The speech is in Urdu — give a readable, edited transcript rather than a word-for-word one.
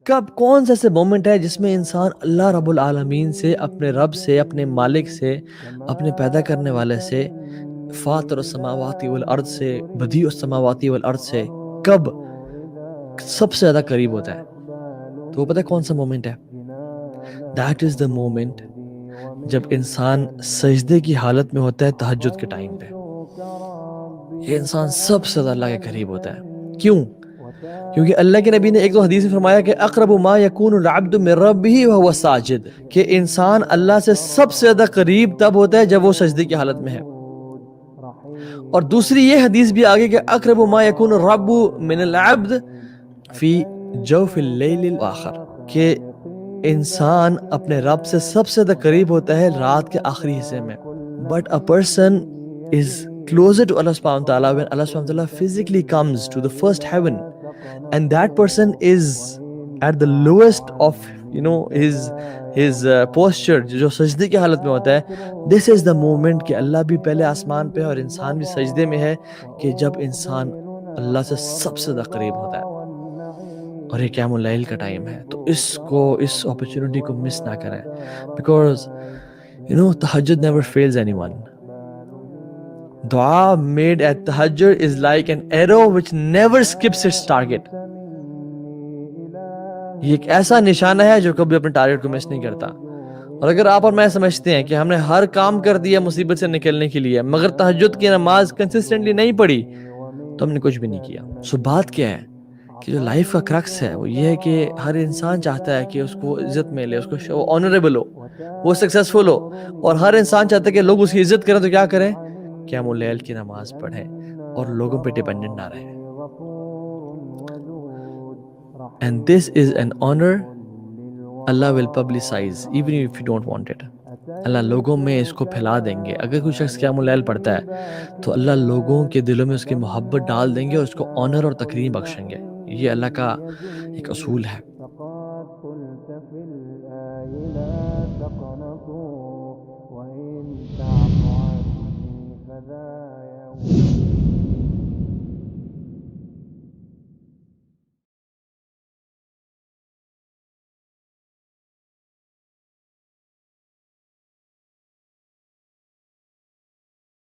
کب کون سا ایسے مومنٹ ہے جس میں انسان اللہ رب العالمین سے، اپنے رب سے، اپنے مالک سے، اپنے پیدا کرنے والے سے، فاطر السماوات والارض سے، بدیع السماوات والارض سے کب سب سے زیادہ قریب ہوتا ہے؟ تو وہ پتہ ہے کون سا مومنٹ ہے؟ دیٹ از دا مومنٹ جب انسان سجدے کی حالت میں ہوتا ہے تہجد کے ٹائم پہ. یہ انسان سب سے زیادہ اللہ کے قریب ہوتا ہے. کیوں؟ کیونکہ اللہ کے نبی نے ایک دو حدیث میں فرمایا کہ اقرب ما یکون العبد من ربہ وہو ساجد، کہ انسان اللہ سے سب سے زیادہ قریب تب ہوتا ہے جب وہ سجدے کی حالت میں ہے. اور دوسری یہ حدیث بھی آگے کہ اقرب ما یکون الرب من العبد فی جوف اللیل الاخر، کہ انسان اپنے رب سے سب سے زیادہ قریب ہوتا ہے رات کے آخری حصے میں. But a person is closer to Allah subhanahu wa ta'ala when Allah subhanahu wa ta'ala physically comes to the first heaven, and that person is at the lowest of his posture، جو سجدے کی حالت میں ہوتا ہے. this is the moment کہ اللہ بھی پہلے آسمان پہ ہے اور انسان بھی سجدے میں ہے، کہ جب انسان اللہ سے سب سے زیادہ قریب ہوتا ہے. اور یہ قیام اللیل کا ٹائم ہے، تو اس اپرچونٹی کو مس نہ کریں، بیکاز تہجد never fails anyone. دعا made at tahajjud is like an arrow which never skips its target. یہ ایک ایسا نشانہ ہے جو کبھی اپنے ٹارگٹ کو مس نہیں کرتا. اور اگر آپ اور میں سمجھتے ہیں کہ ہم نے ہر کام کر دیا مصیبت سے نکلنے کے لیے، مگر تہجد کی نماز کنسسٹنٹلی نہیں پڑھی، تو ہم نے کچھ بھی نہیں کیا. سو بات کیا ہے کہ جو لائف کا کرکس ہے وہ یہ ہے کہ ہر انسان چاہتا ہے کہ اس کو عزت ملے، اس کو آنریبل ہو، وہ سکسیسفل ہو، اور ہر انسان چاہتا ہے کہ لوگ اس کی عزت کریں. تو کیا کریں؟ قیام اللیل کی نماز پڑھیں اور لوگوں پہ ڈیپینڈنٹ نہ رہیں. And this is an honor Allah will publicize even if you don't want it. اللہ لوگوں میں اس کو پھیلا دیں گے. اگر کوئی شخص قیام اللیل پڑھتا ہے تو اللہ لوگوں کے دلوں میں اس کی محبت ڈال دیں گے اور اس کو آنر اور تکریم بخشیں گے. یہ اللہ کا ایک اصول ہے.